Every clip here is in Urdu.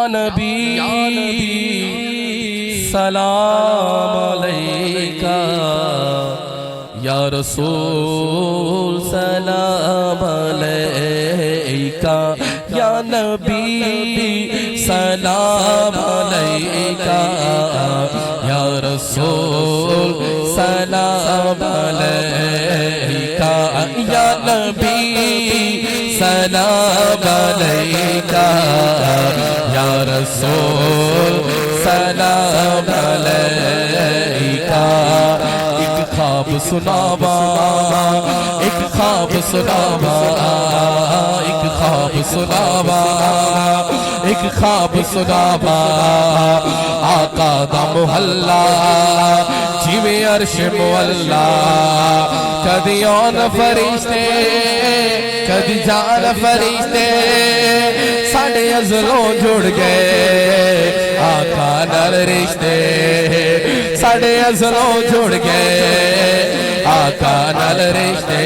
نبی سلام علیکہ یا رسول سلام علیکہ یا نبی سلام علیکہ یا رسول سلام علیکہ یا نبی سلام علیکہ یا رسول سلام علیکہ ایک خواب سناوا ایک خواب سناوا ایک خواب سناوا ایک خواب سناوا آقا دا محلہ جیویں عرش مولا کدی آن فرشتے کدی جان فرشتے ساڑھے ازلوں جڑ گئے آقا نال رشتے ساڑھے ازلوں جڑ گئے آقا نال رشتے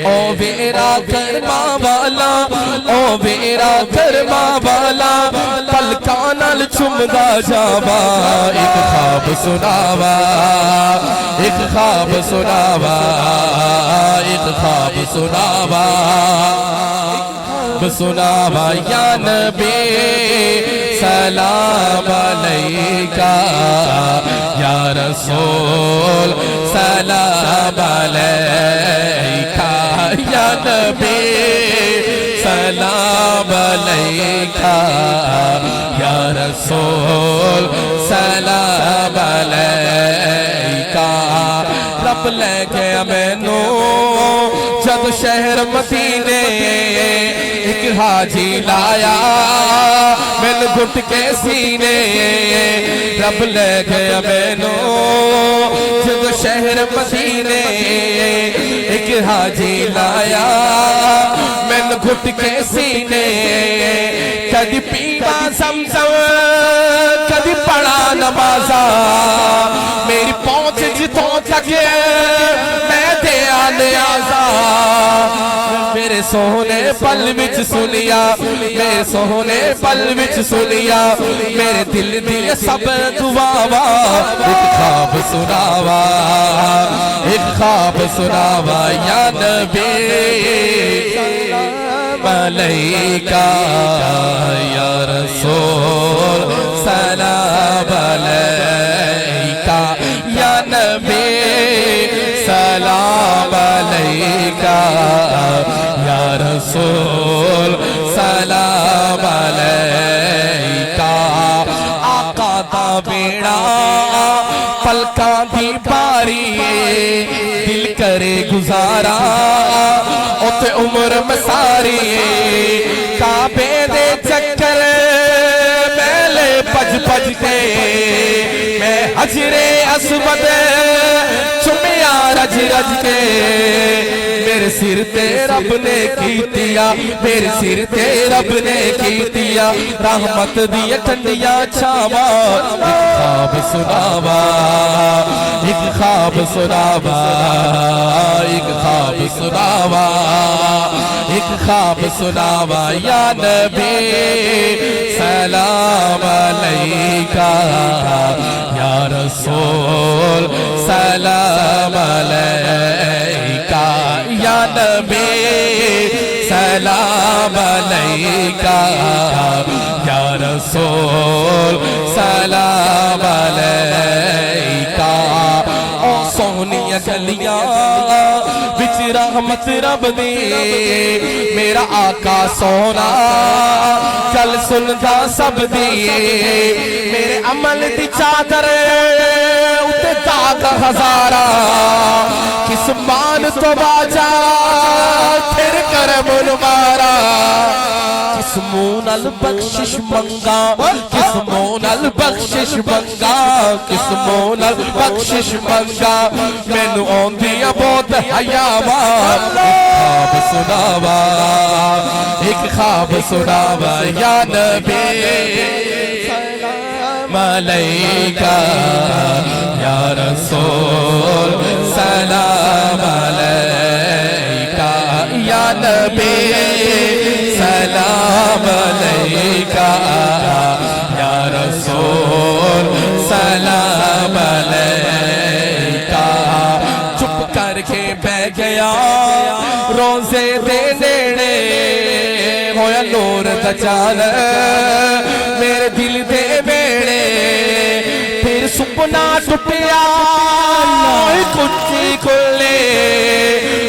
او میرا کرما والا او میرا کرما والا پلکاں نال چمدا جاوا ایک خواب سناوا ایک خواب سناوا ایک خواب سناوا سناوا یا نبی سلام علیکہ یا رسول سلام علیکہ یا نبی سلام علیکہ یا رسول سلام علیکہ رب لے گیا مینوں جب شہر مدینے ایک حاجی لایا مل گھٹ کے سینے رب لے گیا مینوں جب شہر مدینے ایک حاجی لایا مل گھٹ کے سینے کدی پیوا زمزم کدی پڑھا نمازا میری پہنچ جتوں تک میں دیا نیازا میرے سونے پل وچ سنیا میرے سونے پل وچ سنیا میرے دل دی سب دعاوا ایک خواب سناوا ایک خواب سناوا یا نبی سلام علیکہ یا رسول سلام علیکہ یا نبی سلام علیکہ یا رسول سلام علیکہ آقا دا بیڑا پلکاں دی باری دل کرے گزارا اوتے عمر مساری کعبے دے چکر میلے پج پج کے میں حجر اسود چمیا رج رج کے میرے سر تے رب نے کیتیا میرے سر تے رب نے کیتیا رحمت دی ٹھنڈیاں چھاواں ایک خواب سناوا ایک خواب سناوا ایک خواب سناوا ایک خواب سناوا یا نبی سلام علیکہ یا رسول سلام علیکہ یا نبی سلام علیکہ یا رسول سلام علیکہ او سونی گلیاں بچ رحمت رب دی میرا آقا سونا گل سندا سب دی میرے عمل دی چادر اتے داغ ہزارا کس مان تو باجا پھر کرم مارا کس مون البخشش منگا کس مون البخشش منگا کس مون البخشش منگا مینوں اوندیاں بہت حیاواں ایک خواب سناوا ایک خواب سناوا یا نبی سلام علیکہ یا رسول سلام علیکہ یا نبی سلام علیکہ چال میرے دل دے بیڑے پھر سپنا ٹوٹیا کچی کھلے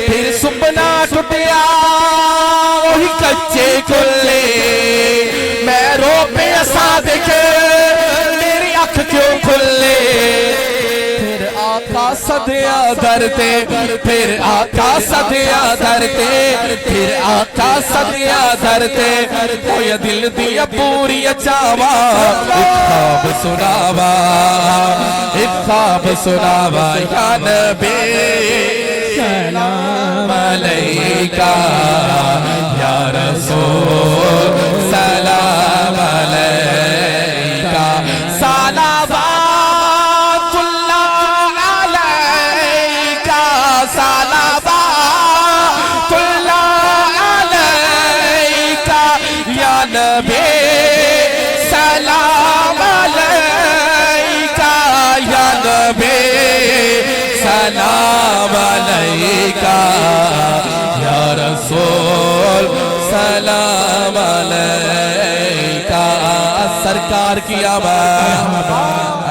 پھر سپنا ٹوٹیا وہی کچے کھلے میں رو پہ ایسا دیکھے میری آنکھ کیوں کھلے پھر آقا صدیہ درتے پھر آقا صدیہ درتے پھر آقا صدیہ درتے کوئی دل دیا پوری چاوا ایک خواب سناوا ایک خواب سناوا یا نبی سلام علیکہ یا رسول سلام علیکہ صلوات اللہ علیکہ صلوات اللہ علیکہ یا نبی سلام علیکہ یا نبی سلام علیکہ یا رسول سلام علیکہ سرکار کی آواز